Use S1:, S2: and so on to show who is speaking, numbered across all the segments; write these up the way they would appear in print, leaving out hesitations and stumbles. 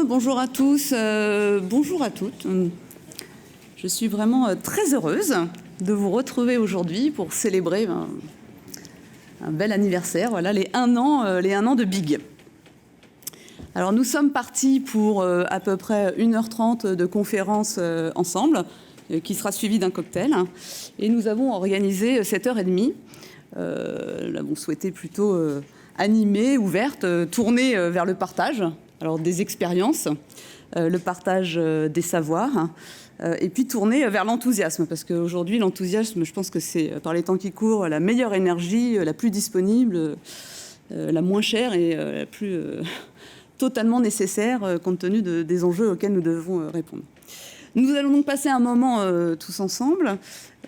S1: bonjour à tous, bonjour à toutes. Je suis vraiment très heureuse de vous retrouver aujourd'hui pour célébrer un bel anniversaire, voilà, les 1 an de Big. Alors nous sommes partis pour à peu près 1h30 de conférence ensemble, qui sera suivie d'un cocktail. Et nous avons organisé 7h30. Nous l'avons souhaité plutôt animée, ouverte, tournée vers le partage. Alors des expériences, le partage des savoirs, et puis tourner vers l'enthousiasme, parce qu'aujourd'hui l'enthousiasme, je pense que c'est par les temps qui courent la meilleure énergie, la plus disponible, la moins chère et la plus totalement nécessaire compte tenu des enjeux auxquels nous devons répondre. Nous allons donc passer un moment tous ensemble.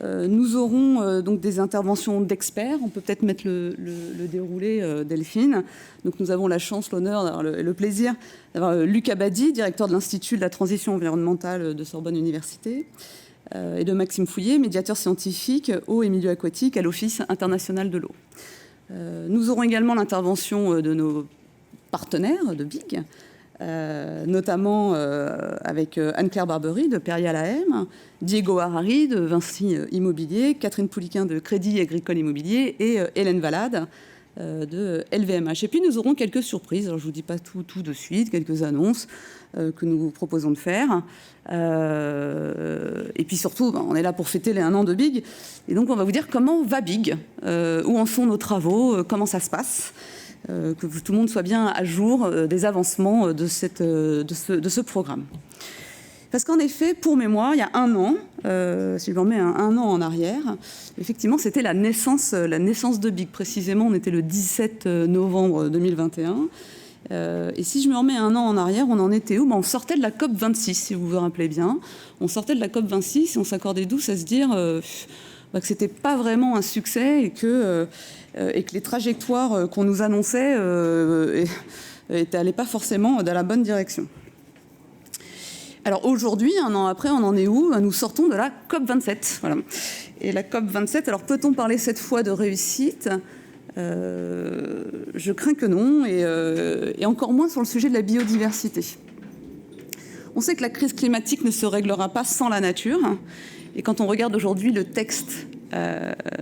S1: Nous aurons donc des interventions d'experts. On peut peut-être mettre le déroulé, Delphine. Donc nous avons la chance, l'honneur, le plaisir d'avoir Luc Abadi, directeur de l'Institut de la transition environnementale de Sorbonne Université, et de Maxime Fouillet, médiateur scientifique eau et milieu aquatique à l'Office international de l'eau. Nous aurons également l'intervention de nos partenaires de BIG, notamment avec Anne-Claire Barbery de Perrier à la M, Diego Harari de Vinci Immobilier, Catherine Pouliquin de Crédit Agricole Immobilier et Hélène Valade de LVMH. Et puis nous aurons quelques surprises, alors je ne vous dis pas tout de suite, quelques annonces que nous vous proposons de faire. Et puis surtout, on est là pour fêter les 1 an de Big, et donc on va vous dire comment va Big, où en sont nos travaux, comment ça se passe. Que tout le monde soit bien à jour des avancements de ce programme. Parce qu'en effet, pour mémoire, il y a 1 an, si je me remets un an en arrière, effectivement, c'était la naissance de Big. Précisément, on était le 17 novembre 2021. Et si je me remets 1 an en arrière, on en était où ? On sortait de la COP26, si vous vous rappelez bien. On sortait de la COP26 et on s'accordait tous à se dire que ce n'était pas vraiment un succès et que les trajectoires qu'on nous annonçait n'allaient pas forcément dans la bonne direction. Alors aujourd'hui, 1 an après, on en est où ? Nous sortons de la COP27. Voilà. Et la COP27, alors peut-on parler cette fois de réussite ? Je crains que non, et encore moins sur le sujet de la biodiversité. On sait que la crise climatique ne se réglera pas sans la nature. Et quand on regarde aujourd'hui le texte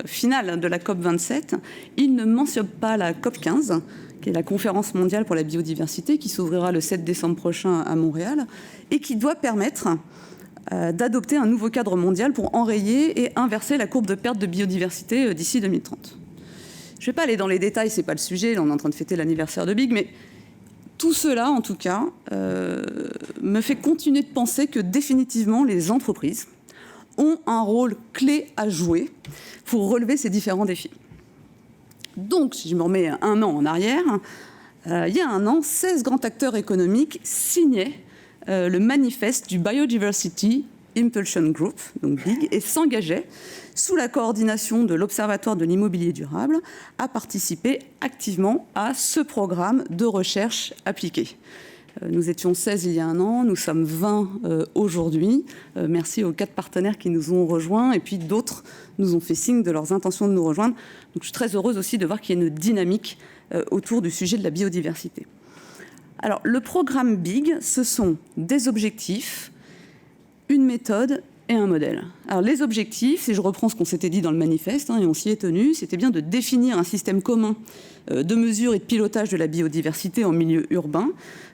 S1: final de la COP27, il ne mentionne pas la COP15, qui est la conférence mondiale pour la biodiversité, qui s'ouvrira le 7 décembre prochain à Montréal, et qui doit permettre d'adopter un nouveau cadre mondial pour enrayer et inverser la courbe de perte de biodiversité d'ici 2030. Je ne vais pas aller dans les détails, ce n'est pas le sujet, là on est en train de fêter l'anniversaire de Big, mais tout cela, en tout cas, me fait continuer de penser que définitivement les entreprises ont un rôle clé à jouer pour relever ces différents défis. Donc, si je me remets 1 an en arrière, il y a 1 an, 16 grands acteurs économiques signaient le manifeste du Biodiversity Impulsion Group, donc BIG, et s'engageaient, sous la coordination de l'Observatoire de l'immobilier durable, à participer activement à ce programme de recherche appliquée. Nous étions 16 il y a 1 an, nous sommes 20 aujourd'hui. Merci aux 4 partenaires qui nous ont rejoints, et puis d'autres nous ont fait signe de leurs intentions de nous rejoindre. Donc je suis très heureuse aussi de voir qu'il y a une dynamique autour du sujet de la biodiversité. Alors le programme BIG, ce sont des objectifs, une méthode et un modèle. Alors les objectifs, si je reprends ce qu'on s'était dit dans le manifeste, et on s'y est tenu, c'était bien de définir un système commun de mesure et de pilotage de la biodiversité en milieu urbain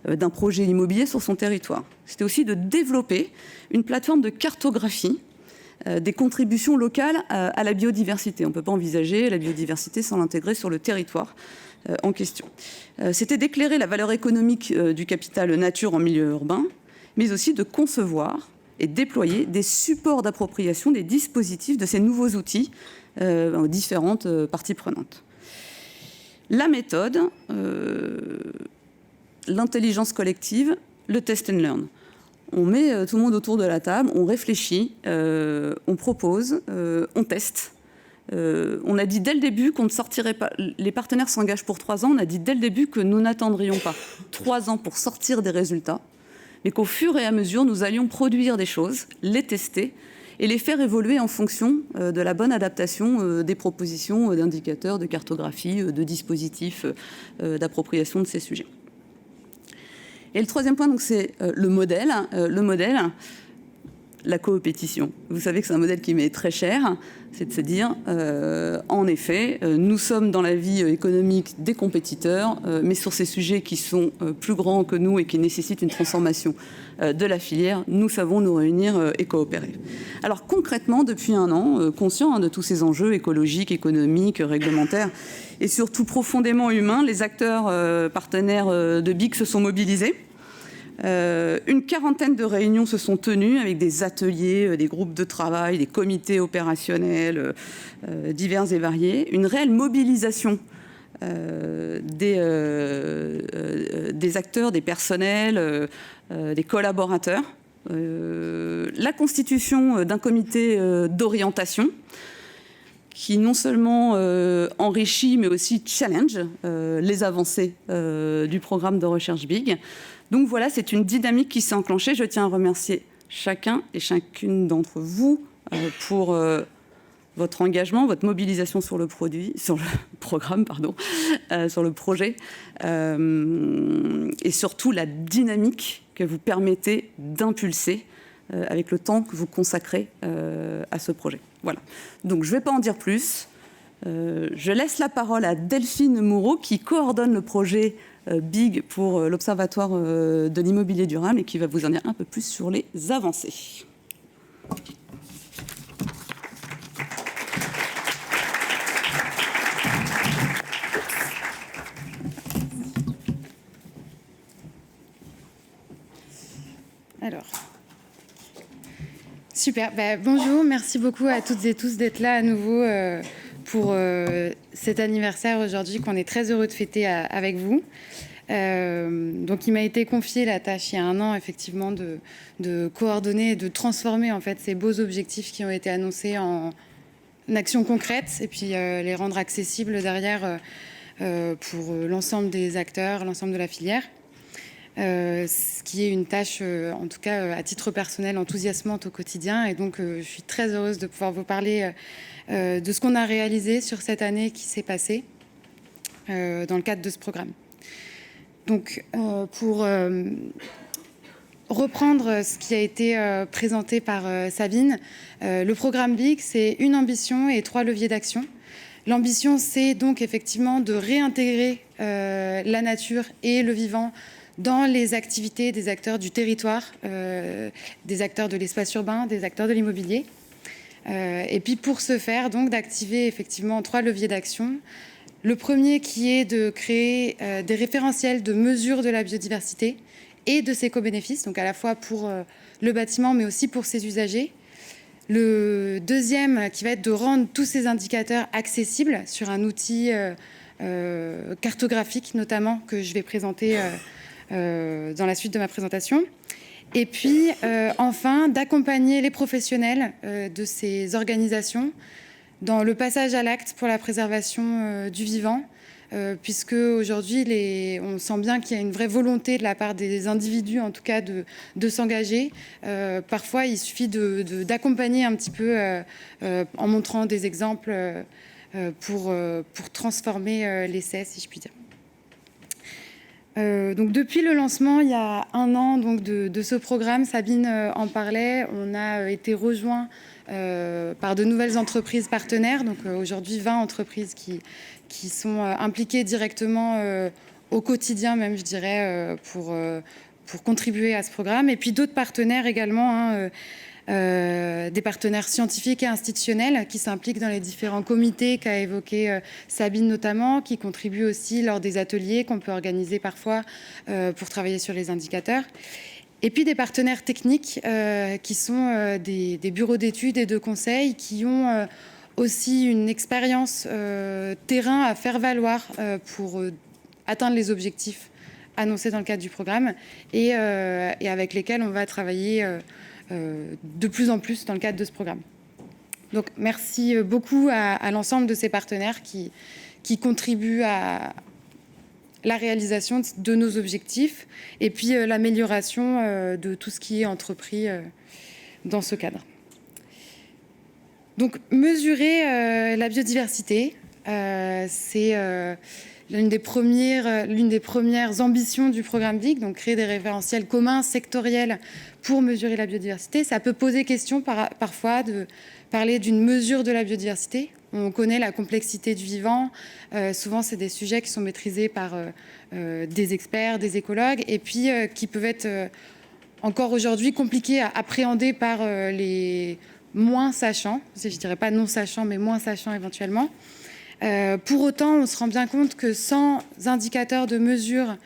S1: d'un projet immobilier sur son territoire. C'était aussi de développer une plateforme de cartographie des contributions locales à la biodiversité. On ne peut pas envisager la biodiversité sans l'intégrer sur le territoire en question. C'était d'éclairer la valeur économique du capital nature en milieu urbain, mais aussi de concevoir et déployer des supports d'appropriation des dispositifs de ces nouveaux outils aux différentes parties prenantes. La méthode, l'intelligence collective, le test and learn. On met tout le monde autour de la table, on réfléchit, on propose, on teste. On a dit dès le début qu'on ne sortirait pas, les partenaires s'engagent pour 3 ans, on a dit dès le début que nous n'attendrions pas 3 ans pour sortir des résultats, mais qu'au fur et à mesure, nous allions produire des choses, les tester et les faire évoluer en fonction de la bonne adaptation des propositions d'indicateurs, de cartographie, de dispositifs d'appropriation de ces sujets. Et le troisième point, c'est le modèle. La coopétition. Vous savez que c'est un modèle qui m'est très cher, c'est de se dire, en effet, nous sommes dans la vie économique des compétiteurs, mais sur ces sujets qui sont plus grands que nous et qui nécessitent une transformation de la filière, nous savons nous réunir et coopérer. Alors concrètement, depuis un an, conscient de tous ces enjeux écologiques, économiques, réglementaires et surtout profondément humains, les acteurs partenaires de BIC se sont mobilisés. Une quarantaine de réunions se sont tenues avec des ateliers, des groupes de travail, des comités opérationnels divers et variés. Une réelle mobilisation des acteurs, des personnels, des collaborateurs. La constitution d'un comité d'orientation qui non seulement enrichit mais aussi challenge les avancées du programme de recherche BIG. Donc voilà, c'est une dynamique qui s'est enclenchée. Je tiens à remercier chacun et chacune d'entre vous pour votre engagement, votre mobilisation sur le programme, sur le projet, et surtout la dynamique que vous permettez d'impulser avec le temps que vous consacrez à ce projet. Voilà. Donc je ne vais pas en dire plus. Je laisse la parole à Delphine Moureau qui coordonne le projet BIG pour l'Observatoire de l'immobilier durable et qui va vous en dire un peu plus sur les avancées.
S2: Alors, super. Bonjour, merci beaucoup à toutes et tous d'être là à nouveau pour cet anniversaire aujourd'hui qu'on est très heureux de fêter avec vous. Donc, il m'a été confié la tâche il y a un an, effectivement, de coordonner et de transformer en fait ces beaux objectifs qui ont été annoncés en actions concrètes et puis les rendre accessibles derrière pour l'ensemble des acteurs, l'ensemble de la filière. Ce qui est une tâche, en tout cas à titre personnel, enthousiasmante au quotidien. Et donc, je suis très heureuse de pouvoir vous parler de ce qu'on a réalisé sur cette année qui s'est passée dans le cadre de ce programme. Donc, pour reprendre ce qui a été présenté par Sabine, le programme BIG, c'est une ambition et 3 leviers d'action. L'ambition, c'est donc effectivement de réintégrer la nature et le vivant dans les activités des acteurs du territoire, des acteurs de l'espace urbain, des acteurs de l'immobilier. Et puis pour ce faire, donc d'activer effectivement 3 leviers d'action. Le premier qui est de créer des référentiels de mesure de la biodiversité et de ses co-bénéfices, donc à la fois pour le bâtiment mais aussi pour ses usagers. Le deuxième qui va être de rendre tous ces indicateurs accessibles sur un outil cartographique notamment que je vais présenter dans la suite de ma présentation. Et puis, enfin, d'accompagner les professionnels de ces organisations dans le passage à l'acte pour la préservation du vivant, puisque aujourd'hui, on sent bien qu'il y a une vraie volonté de la part des individus, en tout cas, de s'engager. Parfois, il suffit d'accompagner un petit peu en montrant des exemples pour transformer l'essai, si je puis dire. Donc depuis le lancement, il y a un an donc de ce programme, Sabine en parlait, on a été rejoint par de nouvelles entreprises partenaires, donc aujourd'hui 20 entreprises qui sont impliquées directement au quotidien même, je dirais, pour contribuer à ce programme, et puis d'autres partenaires également, des partenaires scientifiques et institutionnels qui s'impliquent dans les différents comités qu'a évoqué Sabine notamment, qui contribuent aussi lors des ateliers qu'on peut organiser parfois pour travailler sur les indicateurs. Et puis des partenaires techniques qui sont des bureaux d'études et de conseil qui ont aussi une expérience terrain à faire valoir pour atteindre les objectifs annoncés dans le cadre du programme et avec lesquels on va travailler de plus en plus dans le cadre de ce programme. Donc merci beaucoup à l'ensemble de ces partenaires qui contribuent à la réalisation de nos objectifs et puis l'amélioration de tout ce qui est entrepris dans ce cadre. Donc mesurer la biodiversité, c'est l'une des premières ambitions du programme BIG, donc créer des référentiels communs, sectoriels, pour mesurer la biodiversité. Ça peut poser question parfois de parler d'une mesure de la biodiversité. On connaît la complexité du vivant. Souvent, c'est des sujets qui sont maîtrisés par des experts, des écologues, et puis qui peuvent être encore aujourd'hui compliqués à appréhender par les moins sachants. Je ne dirais pas non sachants, mais moins sachants éventuellement. Pour autant, on se rend bien compte que sans indicateurs de mesure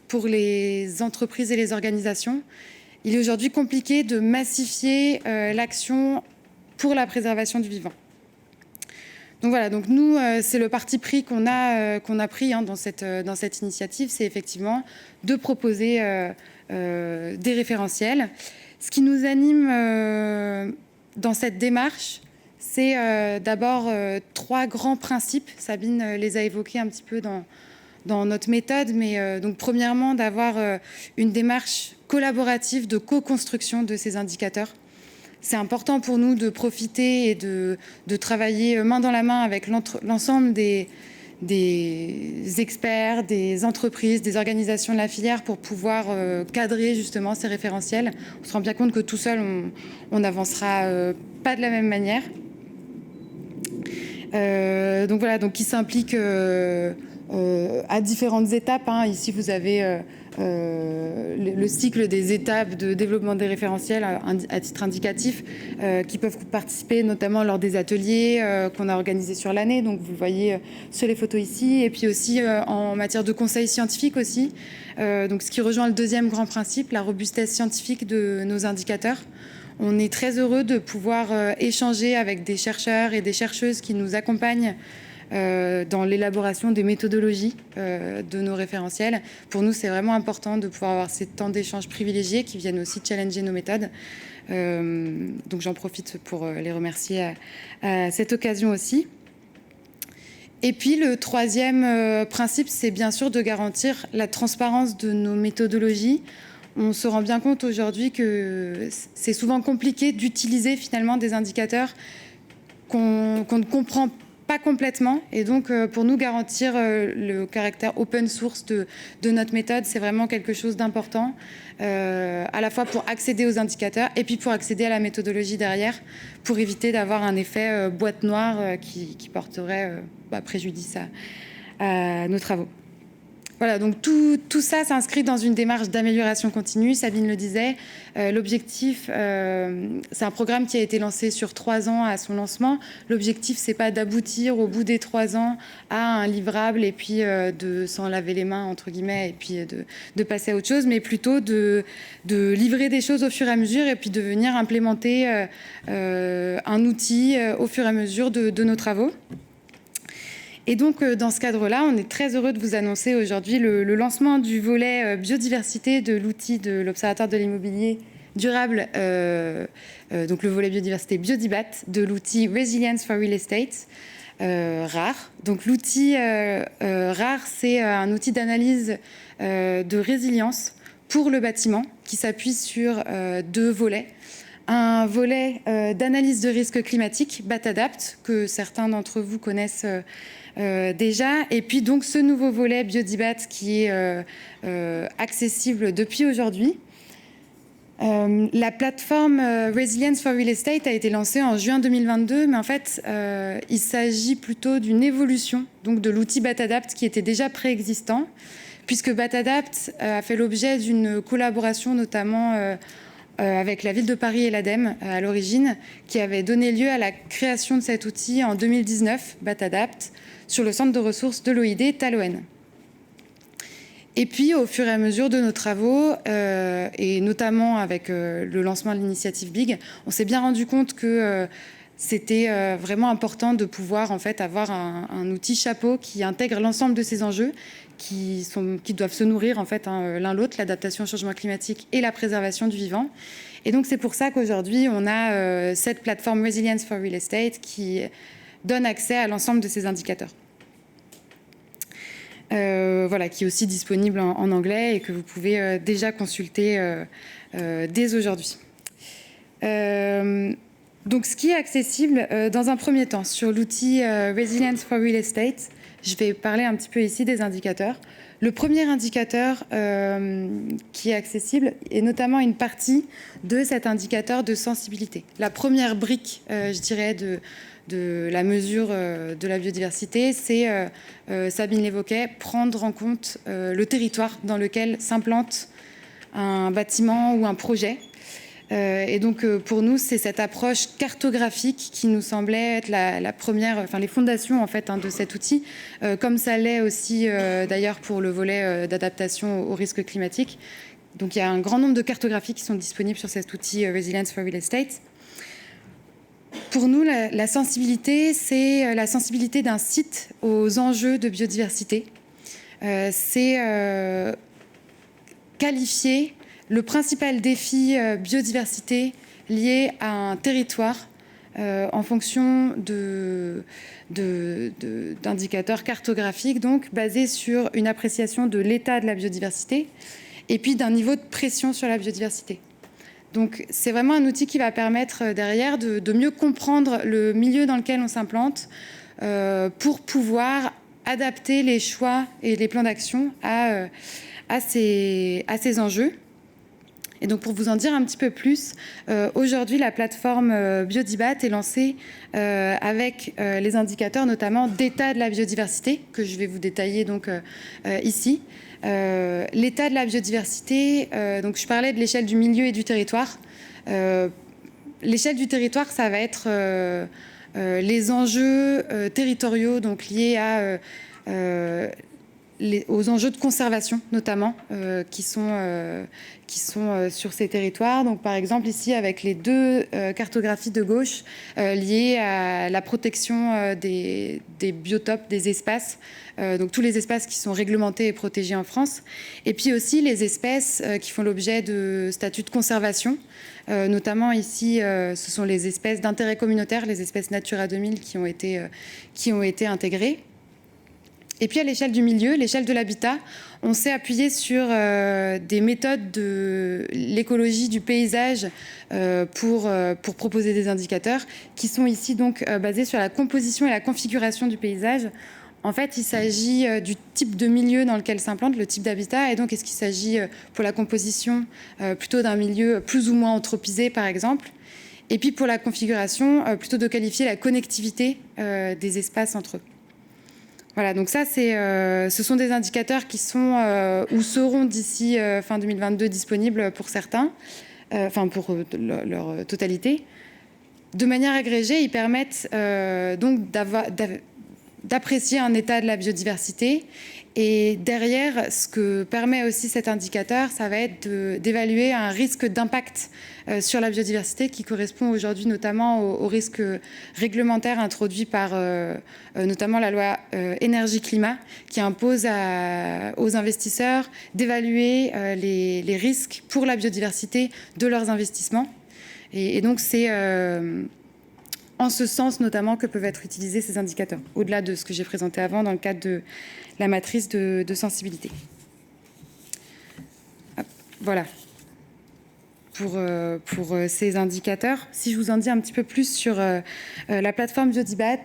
S2: pour les entreprises et les organisations, il est aujourd'hui compliqué de massifier l'action pour la préservation du vivant. Donc voilà, donc nous, c'est le parti pris qu'on a pris dans cette initiative, c'est effectivement de proposer des référentiels. Ce qui nous anime dans cette démarche, c'est d'abord 3 grands principes. Sabine les a évoqués un petit peu dans notre méthode, mais donc premièrement, d'avoir une démarche collaborative de co-construction de ces indicateurs. C'est important pour nous de profiter et de travailler main dans la main avec l'ensemble des experts, des entreprises, des organisations de la filière pour pouvoir cadrer justement ces référentiels. On se rend bien compte que tout seul, on n'avancera pas de la même manière. Donc voilà, donc qui s'implique à différentes étapes. Ici, vous avez le cycle des étapes de développement des référentiels à titre indicatif qui peuvent participer notamment lors des ateliers qu'on a organisés sur l'année. Donc, vous le voyez sur les photos ici. Et puis aussi en matière de conseil scientifique aussi. Donc, ce qui rejoint le deuxième grand principe, la robustesse scientifique de nos indicateurs. On est très heureux de pouvoir échanger avec des chercheurs et des chercheuses qui nous accompagnent dans l'élaboration des méthodologies de nos référentiels. Pour nous, c'est vraiment important de pouvoir avoir ces temps d'échange privilégiés qui viennent aussi challenger nos méthodes. Donc j'en profite pour les remercier à cette occasion aussi. Et puis le troisième principe, c'est bien sûr de garantir la transparence de nos méthodologies. On se rend bien compte aujourd'hui que c'est souvent compliqué d'utiliser finalement des indicateurs qu'on ne comprend pas complètement. Et donc, pour nous, garantir le caractère open source de notre méthode, c'est vraiment quelque chose d'important, à la fois pour accéder aux indicateurs et puis pour accéder à la méthodologie derrière, pour éviter d'avoir un effet boîte noire qui porterait préjudice à nos travaux. Voilà, donc tout ça s'inscrit dans une démarche d'amélioration continue. Sabine le disait, l'objectif, c'est un programme qui a été lancé sur 3 ans à son lancement. L'objectif, c'est pas d'aboutir au bout des 3 ans à un livrable et puis de s'en laver les mains, entre guillemets, et puis de passer à autre chose, mais plutôt de livrer des choses au fur et à mesure et puis de venir implémenter un outil au fur et à mesure de nos travaux. Et donc, dans ce cadre-là, on est très heureux de vous annoncer aujourd'hui le lancement du volet biodiversité de l'outil de l'Observatoire de l'immobilier durable, donc le volet biodiversité Biodibat, de l'outil Resilience for Real Estate, RAR. Donc, l'outil RAR, c'est un outil d'analyse de résilience pour le bâtiment qui s'appuie sur 2 volets. Un volet d'analyse de risque climatique, BAT-ADAPT, que certains d'entre vous connaissent déjà, et puis donc ce nouveau volet Biodibat qui est accessible depuis aujourd'hui. La plateforme Resilience for Real Estate a été lancée en juin 2022, mais en fait, il s'agit plutôt d'une évolution donc de l'outil BAT-ADAPT qui était déjà préexistant, puisque BAT-ADAPT a fait l'objet d'une collaboration notamment avec la ville de Paris et l'ADEME à l'origine, qui avait donné lieu à la création de cet outil en 2019, BAT-ADAPT, sur le centre de ressources de l'OID Taloen. Et puis, au fur et à mesure de nos travaux, et notamment avec le lancement de l'initiative BIG, on s'est bien rendu compte que c'était vraiment important de pouvoir en fait avoir un outil chapeau qui intègre l'ensemble de ces enjeux qui doivent se nourrir en fait l'un l'autre, l'adaptation au changement climatique et la préservation du vivant. Et donc c'est pour ça qu'aujourd'hui on a cette plateforme Resilience for Real Estate qui donne accès à l'ensemble de ces indicateurs. Voilà, qui est aussi disponible en anglais et que vous pouvez déjà consulter dès aujourd'hui. Donc ce qui est accessible dans un premier temps sur l'outil Resilience for Real Estate, Je vais parler un petit peu ici des indicateurs. Le premier indicateur qui est accessible est notamment une partie de cet indicateur de sensibilité. La première brique, je dirais, de la mesure de la biodiversité, c'est, Sabine l'évoquait, prendre en compte le territoire dans lequel s'implante un bâtiment ou un projet. Et donc pour nous, c'est cette approche cartographique qui nous semblait être la première, enfin les fondations en fait de cet outil, comme ça l'est aussi d'ailleurs pour le volet d'adaptation aux risques climatiques. Donc il y a un grand nombre de cartographies qui sont disponibles sur cet outil Resilience for Real Estate. Pour nous, la sensibilité, c'est la sensibilité d'un site aux enjeux de biodiversité. C'est qualifier le principal défi biodiversité lié à un territoire en fonction d'indicateurs cartographiques, donc basés sur une appréciation de l'état de la biodiversité et puis d'un niveau de pression sur la biodiversité. Donc c'est vraiment un outil qui va permettre derrière de mieux comprendre le milieu dans lequel on s'implante pour pouvoir adapter les choix et les plans d'action à ces enjeux. Et donc pour vous en dire un petit peu plus, aujourd'hui la plateforme Biodibat est lancée avec les indicateurs notamment d'état de la biodiversité que je vais vous détailler donc ici. L'état de la biodiversité, donc je parlais de l'échelle du milieu et du territoire. L'échelle du territoire, ça va être les enjeux territoriaux donc liés à aux enjeux de conservation notamment qui sont sur ces territoires. Donc par exemple ici avec les deux cartographies de gauche liées à la protection des biotopes, des espaces, donc tous les espaces qui sont réglementés et protégés en France, et puis aussi les espèces qui font l'objet de statuts de conservation. Notamment ici, ce sont les espèces d'intérêt communautaire, les espèces Natura 2000 qui ont été intégrées. Et puis à l'échelle du milieu, l'échelle de l'habitat, on s'est appuyé sur des méthodes de l'écologie du paysage pour proposer des indicateurs qui sont ici donc basés sur la composition et la configuration du paysage. En fait, il s'agit du type de milieu dans lequel s'implante, le type d'habitat, et donc est-ce qu'il s'agit pour la composition plutôt d'un milieu plus ou moins anthropisé par exemple, et puis pour la configuration plutôt de qualifier la connectivité des espaces entre eux. Voilà, donc ça, ce sont des indicateurs qui sont ou seront d'ici fin 2022 disponibles pour certains, enfin pour leur totalité. De manière agrégée, ils permettent donc d'apprécier un état de la biodiversité. Et derrière, ce que permet aussi cet indicateur, ça va être d'évaluer un risque d'impact sur la biodiversité qui correspond aujourd'hui notamment aux risques réglementaires introduits par notamment la loi énergie-climat qui impose aux investisseurs d'évaluer les risques pour la biodiversité de leurs investissements. Et donc c'est en ce sens notamment que peuvent être utilisés ces indicateurs, au-delà de ce que j'ai présenté avant dans le cadre de la matrice de sensibilité. Hop, voilà. Pour ces indicateurs. Si je vous en dis un petit peu plus sur la plateforme Biodibat,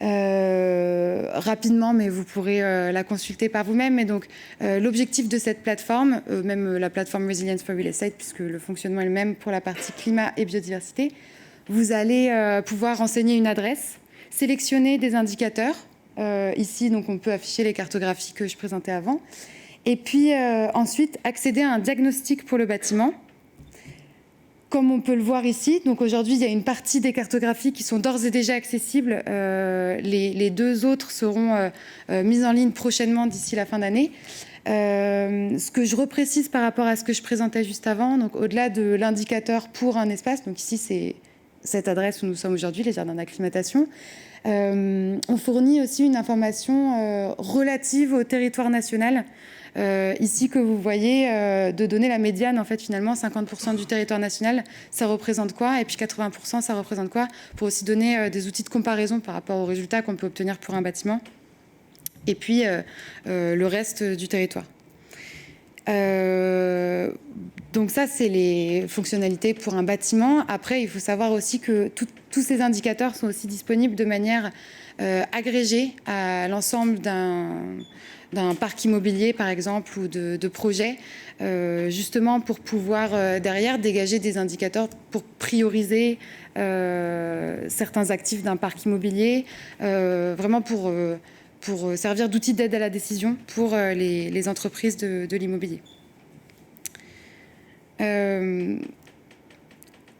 S2: rapidement, mais vous pourrez la consulter par vous-même. Mais donc, l'objectif de cette plateforme, même la plateforme Resilience for Real Estate, puisque le fonctionnement est le même pour la partie climat et biodiversité, vous allez pouvoir renseigner une adresse, sélectionner des indicateurs. Ici, donc, on peut afficher les cartographies que je présentais avant. Et puis, ensuite, accéder à un diagnostic pour le bâtiment. Comme on peut le voir ici, donc aujourd'hui, il y a une partie des cartographies qui sont d'ores et déjà accessibles. Les deux autres seront mises en ligne prochainement d'ici la fin d'année. Ce que je reprécise par rapport à ce que je présentais juste avant, donc au-delà de l'indicateur pour un espace, donc ici, c'est cette adresse où nous sommes aujourd'hui, les jardins d'acclimatation. On fournit aussi une information relative au territoire national. Ici, que vous voyez, de donner la médiane, en fait, finalement, 50% du territoire national, ça représente quoi? Et puis 80%, ça représente quoi? Pour aussi donner des outils de comparaison par rapport aux résultats qu'on peut obtenir pour un bâtiment. Et puis, le reste du territoire. Donc ça, c'est les fonctionnalités pour un bâtiment. Après, il faut savoir aussi que tout tous ces indicateurs sont aussi disponibles de manière agrégée à l'ensemble d'un parc immobilier, par exemple, ou de projets, justement pour pouvoir derrière dégager des indicateurs pour prioriser certains actifs d'un parc immobilier, vraiment pour servir d'outil d'aide à la décision pour les entreprises de l'immobilier.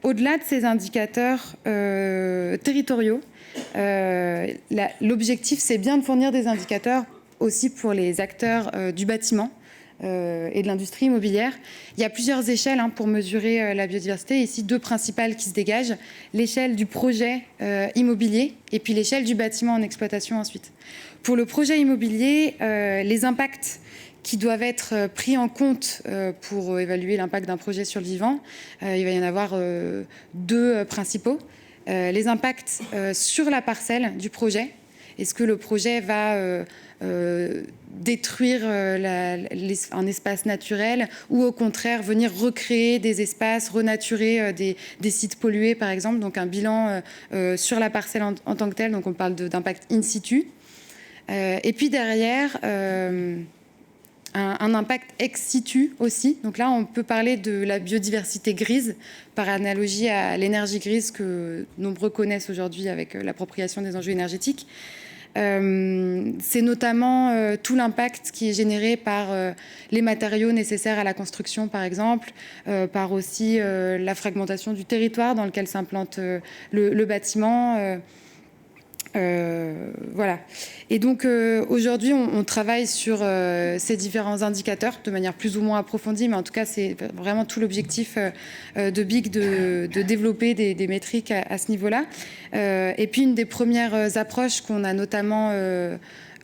S2: Au-delà de ces indicateurs territoriaux, l'objectif, c'est bien de fournir des indicateurs aussi pour les acteurs du bâtiment et de l'industrie immobilière. Il y a plusieurs échelles pour mesurer la biodiversité. Ici, deux principales qui se dégagent. L'échelle du projet immobilier et puis l'échelle du bâtiment en exploitation ensuite. Pour le projet immobilier, les impacts qui doivent être pris en compte pour évaluer l'impact d'un projet sur le vivant, il va y en avoir deux principaux. Les impacts sur la parcelle du projet. Est-ce que le projet va détruire un espace naturel ou au contraire venir recréer des espaces, renaturer des sites pollués par exemple, donc un bilan sur la parcelle en tant que telle, donc on parle d'impact in situ. Et puis derrière, un impact ex situ aussi. Donc là, on peut parler de la biodiversité grise, par analogie à l'énergie grise que nombreux connaissent aujourd'hui avec l'appropriation des enjeux énergétiques. C'est notamment tout l'impact qui est généré par les matériaux nécessaires à la construction, par exemple, par aussi la fragmentation du territoire dans lequel s'implante le bâtiment. Voilà. Et donc aujourd'hui, on travaille sur ces différents indicateurs de manière plus ou moins approfondie, mais en tout cas, c'est vraiment tout l'objectif de BIC de développer des métriques à ce niveau-là. Et puis, une des premières approches qu'on a notamment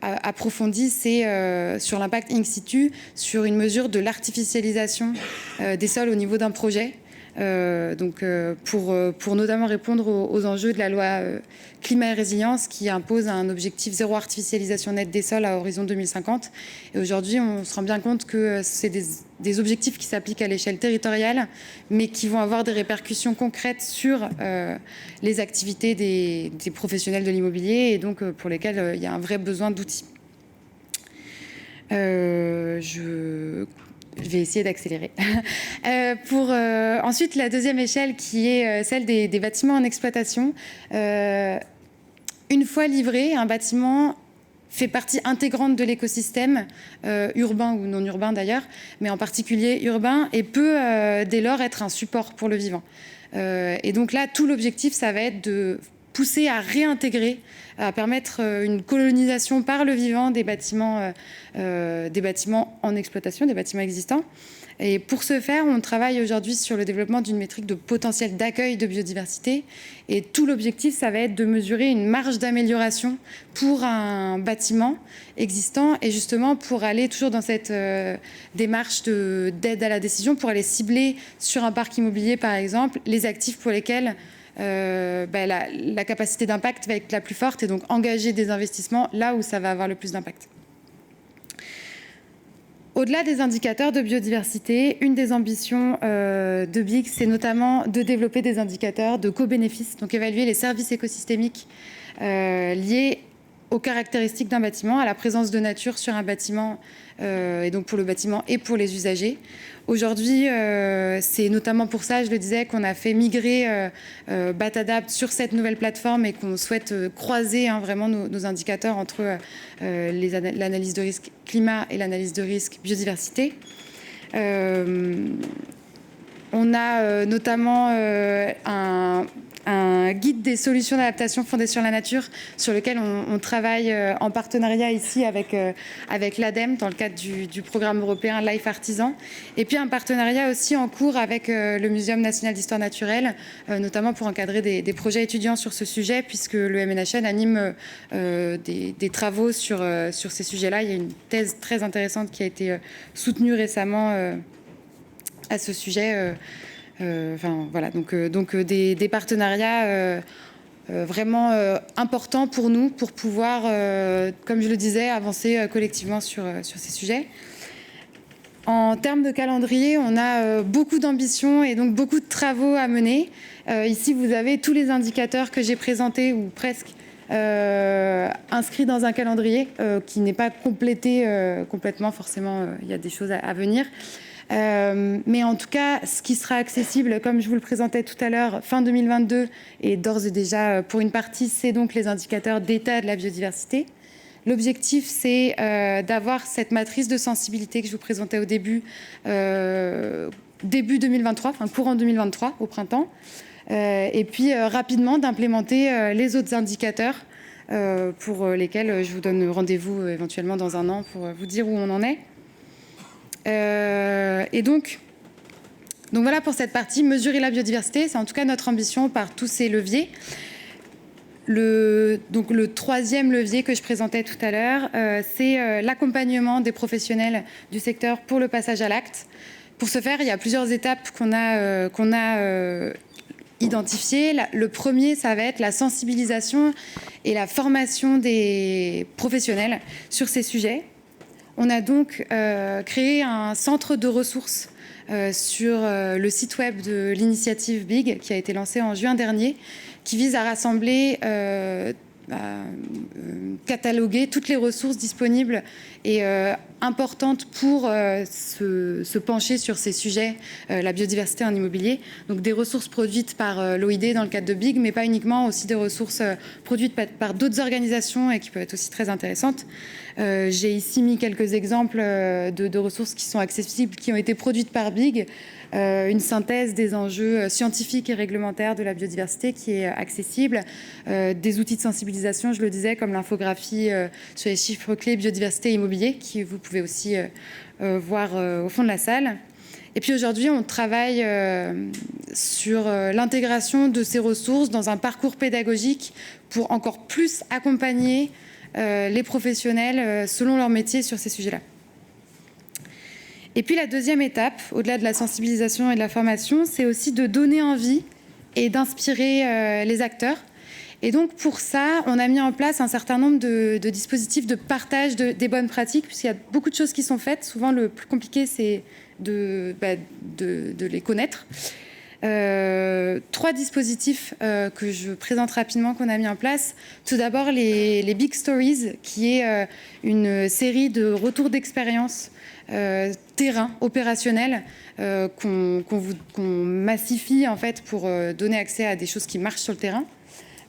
S2: approfondie, c'est sur l'impact in situ, sur une mesure de l'artificialisation des sols au niveau d'un projet. Pour notamment répondre aux enjeux de la loi climat et résilience qui impose un objectif zéro artificialisation nette des sols à horizon 2050. Et aujourd'hui, on se rend bien compte que c'est des objectifs qui s'appliquent à l'échelle territoriale, mais qui vont avoir des répercussions concrètes sur les activités des professionnels de l'immobilier et donc pour lesquels il y a un vrai besoin d'outils. Je vais essayer d'accélérer. Ensuite, la deuxième échelle qui est celle des bâtiments en exploitation. Une fois livré, un bâtiment fait partie intégrante de l'écosystème, urbain ou non urbain d'ailleurs, mais en particulier urbain, et peut dès lors être un support pour le vivant. Et donc là, tout l'objectif, ça va être de pousser à réintégrer, à permettre une colonisation par le vivant des bâtiments en exploitation, des bâtiments existants. Et pour ce faire, on travaille aujourd'hui sur le développement d'une métrique de potentiel d'accueil de biodiversité. Et tout l'objectif, ça va être de mesurer une marge d'amélioration pour un bâtiment existant et justement pour aller toujours dans cette démarche d'aide à la décision, pour aller cibler sur un parc immobilier, par exemple, les actifs pour lesquels la capacité d'impact va être la plus forte et donc engager des investissements là où ça va avoir le plus d'impact. Au-delà des indicateurs de biodiversité, une des ambitions de BIC, c'est notamment de développer des indicateurs de co-bénéfices, donc évaluer les services écosystémiques liés aux caractéristiques d'un bâtiment, à la présence de nature sur un bâtiment, et donc pour le bâtiment et pour les usagers. Aujourd'hui, c'est notamment pour ça, je le disais, qu'on a fait migrer Batadapt sur cette nouvelle plateforme et qu'on souhaite croiser vraiment nos indicateurs entre l'analyse de risque climat et l'analyse de risque biodiversité. On a notamment un guide des solutions d'adaptation fondées sur la nature sur lequel on travaille en partenariat ici avec l'ADEME dans le cadre du programme européen Life Artisan, et puis un partenariat aussi en cours avec le Muséum national d'histoire naturelle, notamment pour encadrer des projets étudiants sur ce sujet, puisque le MNHN anime des travaux sur ces sujets-là. Il y a une thèse très intéressante qui a été soutenue récemment à ce sujet. Voilà, donc des partenariats vraiment importants pour nous, pour pouvoir, comme je le disais, avancer collectivement sur ces sujets. En termes de calendrier, on a beaucoup d'ambition et donc beaucoup de travaux à mener. Ici, vous avez tous les indicateurs que j'ai présentés, ou presque, inscrits dans un calendrier qui n'est pas complété complètement. Forcément, il y a des choses à venir. Mais en tout cas, ce qui sera accessible, comme je vous le présentais tout à l'heure, fin 2022, et d'ores et déjà, pour une partie, c'est donc les indicateurs d'état de la biodiversité. L'objectif, c'est d'avoir cette matrice de sensibilité que je vous présentais au début, début 2023, enfin courant 2023, au printemps, et puis rapidement d'implémenter les autres indicateurs pour lesquels je vous donne rendez-vous éventuellement dans un an pour vous dire où on en est. Et donc voilà pour cette partie, mesurer la biodiversité, c'est en tout cas notre ambition par tous ces leviers. Donc le troisième levier que je présentais tout à l'heure, c'est l'accompagnement des professionnels du secteur pour le passage à l'acte. Pour ce faire, il y a plusieurs étapes qu'on a identifiées. Le premier, ça va être la sensibilisation et la formation des professionnels sur ces sujets. On a donc créé un centre de ressources sur le site web de l'initiative BIG qui a été lancé en juin dernier, qui vise à rassembler, cataloguer toutes les ressources disponibles et importantes pour se pencher sur ces sujets, la biodiversité en immobilier. Donc des ressources produites par l'OID dans le cadre de BIG, mais pas uniquement, aussi des ressources produites par d'autres organisations et qui peuvent être aussi très intéressantes. J'ai ici mis quelques exemples de ressources qui sont accessibles, qui ont été produites par BIG. Une synthèse des enjeux scientifiques et réglementaires de la biodiversité qui est accessible, des outils de sensibilisation, je le disais, comme l'infographie sur les chiffres clés biodiversité et immobilier, qui vous pouvez aussi voir au fond de la salle. Et puis aujourd'hui, on travaille sur l'intégration de ces ressources dans un parcours pédagogique pour encore plus accompagner les professionnels selon leur métier sur ces sujets-là. Et puis la deuxième étape, au-delà de la sensibilisation et de la formation, c'est aussi de donner envie et d'inspirer les acteurs. Et donc pour ça, on a mis en place un certain nombre de dispositifs de partage des bonnes pratiques, puisqu'il y a beaucoup de choses qui sont faites. Souvent, le plus compliqué, c'est de les connaître. 3 dispositifs que je présente rapidement qu'on a mis en place. Tout d'abord, les Big Stories, qui est une série de retours d'expérience terrain, opérationnel, qu'on massifie en fait pour donner accès à des choses qui marchent sur le terrain.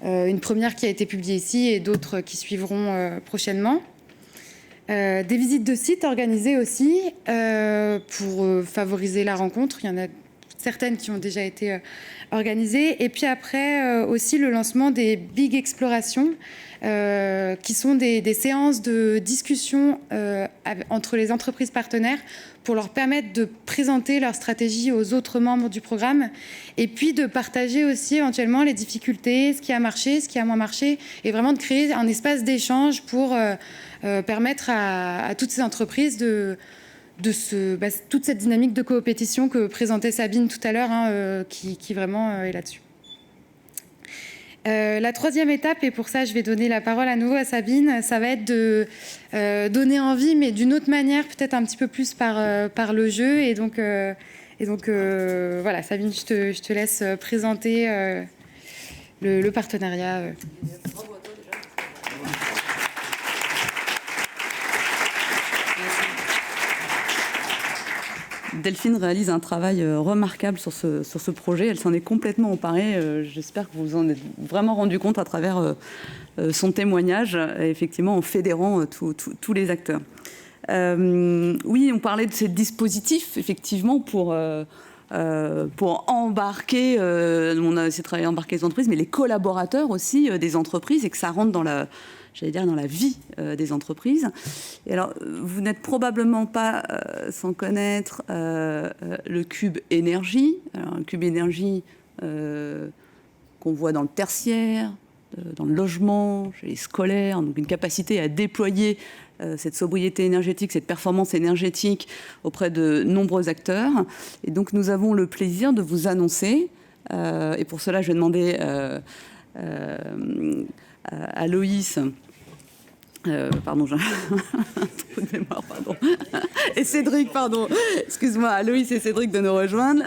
S2: Une première qui a été publiée ici et d'autres qui suivront prochainement. Des visites de sites organisées aussi pour favoriser la rencontre. Il y en a certaines qui ont déjà été organisées. Et puis après, aussi le lancement des Big Explorations, qui sont des séances de discussion entre les entreprises partenaires pour leur permettre de présenter leur stratégie aux autres membres du programme et puis de partager aussi éventuellement les difficultés, ce qui a marché, ce qui a moins marché, et vraiment de créer un espace d'échange pour permettre à toutes ces entreprises toute cette dynamique de coopétition que présentait Sabine tout à l'heure, qui vraiment est là-dessus. La troisième étape, et pour ça je vais donner la parole à nouveau à Sabine, ça va être de donner envie, mais d'une autre manière, peut-être un petit peu plus par le jeu. Et donc voilà, Sabine, je te laisse présenter le partenariat.
S1: Delphine réalise un travail remarquable sur ce projet. Elle s'en est complètement emparée. J'espère que vous vous en êtes vraiment rendu compte à travers son témoignage, effectivement en fédérant tous les acteurs. Oui, on parlait de ces dispositifs, effectivement, pour embarquer, on a essayé de travailler à embarquer les entreprises, mais les collaborateurs aussi des entreprises, et que ça rentre dans la vie des entreprises. Et alors, vous n'êtes probablement pas sans connaître le cube énergie. Alors, un cube énergie qu'on voit dans le tertiaire, dans le logement, chez les scolaires, donc une capacité à déployer cette sobriété énergétique, cette performance énergétique auprès de nombreux acteurs. Et donc, nous avons le plaisir de vous annoncer, et pour cela, je vais demander à Loïs Pardon, j'ai un trou de mémoire, pardon. Et Cédric, pardon, excuse-moi, Loïs et Cédric de nous rejoindre.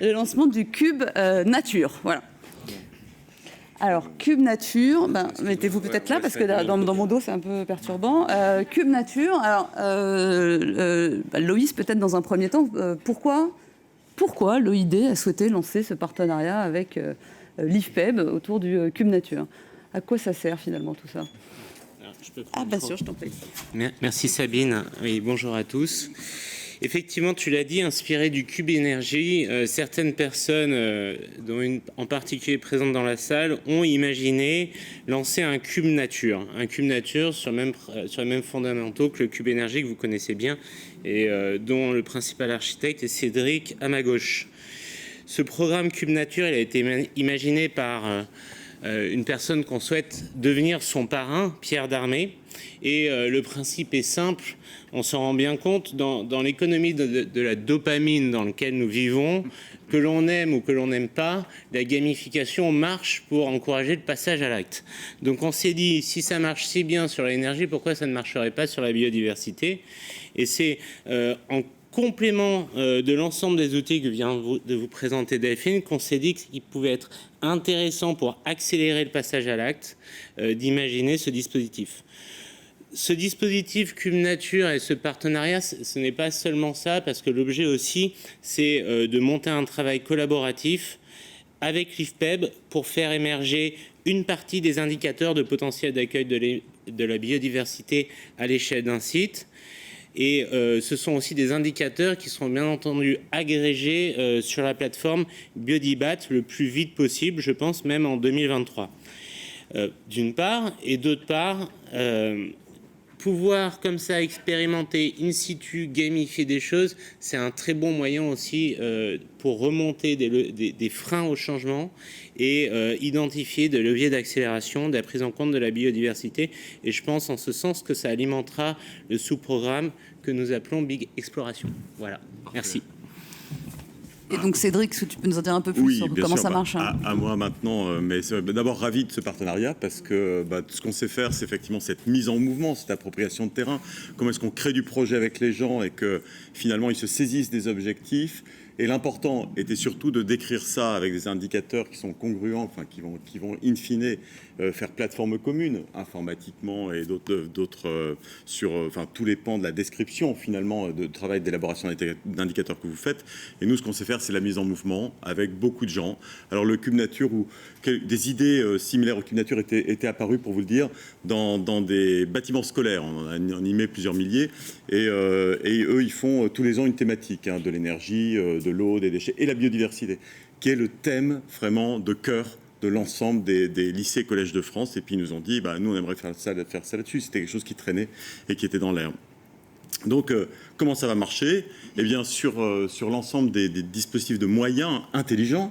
S1: Le lancement du Cube Nature, voilà. Alors, Cube Nature, mettez-vous peut-être là, parce que dans mon dos, c'est un peu perturbant. Cube Nature, alors, Loïs, peut-être dans un premier temps, pourquoi l'OID a souhaité lancer ce partenariat avec l'IFPEB autour du Cube Nature? À quoi ça sert finalement tout ça? Bien sûr, je t'en prie.
S3: Merci Sabine. Oui, bonjour à tous. Effectivement, tu l'as dit, inspiré du Cube Énergie, certaines personnes, dont une en particulier présente dans la salle, ont imaginé lancer un Cube Nature. Un Cube Nature sur les mêmes fondamentaux que le Cube Énergie que vous connaissez bien et dont le principal architecte est Cédric à ma gauche. Ce programme Cube Nature, il a été imaginé par une personne qu'on souhaite devenir son parrain, Pierre Darmé. Et le principe est simple, on s'en rend bien compte, dans l'économie de la dopamine dans laquelle nous vivons, que l'on aime ou que l'on n'aime pas, la gamification marche pour encourager le passage à l'acte. Donc on s'est dit, si ça marche si bien sur l'énergie, pourquoi ça ne marcherait pas sur la biodiversité? Et c'est en complément de l'ensemble des outils que vient de vous présenter Delphine, qu'on s'est dit qu'il pouvait être intéressant pour accélérer le passage à l'acte d'imaginer ce dispositif. Ce dispositif Cube Nature et ce partenariat, ce n'est pas seulement ça, parce que l'objet aussi, c'est de monter un travail collaboratif avec l'IFPEB pour faire émerger une partie des indicateurs de potentiel d'accueil de la biodiversité à l'échelle d'un site. Et ce sont aussi des indicateurs qui seront bien entendu agrégés sur la plateforme Biodibat le plus vite possible, je pense même en 2023. D'une part, et d'autre part, pouvoir comme ça expérimenter in situ, gamifier des choses, c'est un très bon moyen aussi pour remonter des freins au changement et identifier des leviers d'accélération, de la prise en compte de la biodiversité. Et je pense en ce sens que ça alimentera le sous-programme que nous appelons Big Exploration. Voilà, merci.
S1: Et donc Cédric, est-ce que tu peux nous en dire un peu plus sur comment ça marche?
S4: À moi maintenant, mais d'abord ravi de ce partenariat parce que ce qu'on sait faire, c'est effectivement cette mise en mouvement, cette appropriation de terrain. Comment est-ce qu'on crée du projet avec les gens et que finalement ils se saisissent des objectifs. Et l'important était surtout de décrire ça avec des indicateurs qui sont congruents, enfin qui vont in fine faire plateforme commune informatiquement et d'autres sur tous les pans de la description finalement de travail d'élaboration d'indicateurs que vous faites. Et nous, ce qu'on sait faire, c'est la mise en mouvement avec beaucoup de gens. Alors le Cube Nature, où des idées similaires au Cube Nature étaient apparues, pour vous le dire, dans des bâtiments scolaires. On y met plusieurs milliers et eux, ils font tous les ans une thématique de l'énergie, de l'eau, des déchets et la biodiversité, qui est le thème vraiment de cœur de l'ensemble des lycées et collèges de France. Et puis ils nous ont dit, nous on aimerait faire ça là-dessus. C'était quelque chose qui traînait et qui était dans l'air. Donc comment ça va marcher? Eh bien sur l'ensemble des dispositifs de moyens intelligents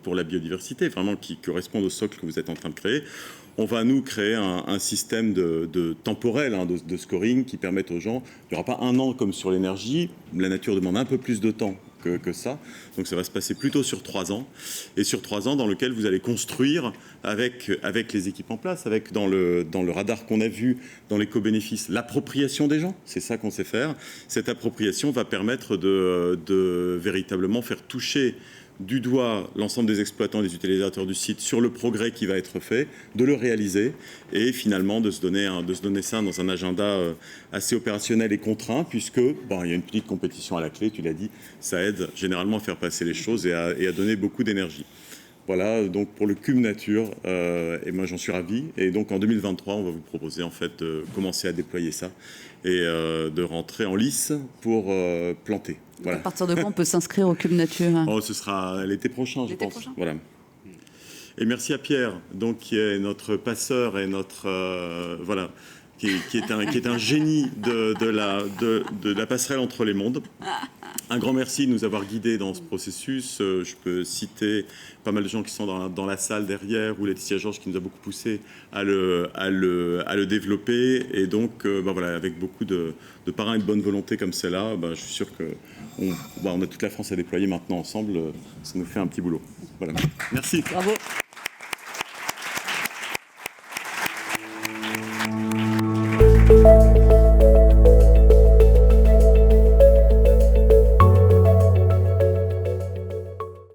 S4: pour la biodiversité, vraiment qui correspondent au socle que vous êtes en train de créer, on va nous créer un système de temporel, de scoring qui permette aux gens, il n'y aura pas un an comme sur l'énergie, la nature demande un peu plus de temps que ça. Donc ça va se passer plutôt sur 3 ans. Et sur 3 ans dans lequel vous allez construire avec les équipes en place, avec dans le radar qu'on a vu, dans l'éco-bénéfice, l'appropriation des gens. C'est ça qu'on sait faire. Cette appropriation va permettre de véritablement faire toucher du doigt l'ensemble des exploitants et des utilisateurs du site sur le progrès qui va être fait, de le réaliser et finalement de se donner ça dans un agenda assez opérationnel et contraint, puisque il y a une petite compétition à la clé, tu l'as dit, ça aide généralement à faire passer les choses et à donner beaucoup d'énergie. Voilà, donc pour le Cube Nature, et moi j'en suis ravi. Et donc en 2023, on va vous proposer en fait de commencer à déployer ça et de rentrer en lice pour planter. Voilà.
S1: À partir de quand on peut s'inscrire au Cube Nature?
S4: Ce sera l'été prochain, je pense.
S1: Prochain.
S4: Voilà. Et merci à Pierre, donc qui est notre passeur et notre qui est un génie de la passerelle entre les mondes. Un grand merci de nous avoir guidés dans ce processus. Je peux citer pas mal de gens qui sont dans la salle derrière, ou Laetitia Georges qui nous a beaucoup poussé à le développer. Et donc, avec beaucoup de parrains et de bonne volonté comme celle-là, je suis sûr qu'on a toute la France à déployer maintenant ensemble. Ça nous fait un petit boulot. Voilà. Merci.
S1: Bravo.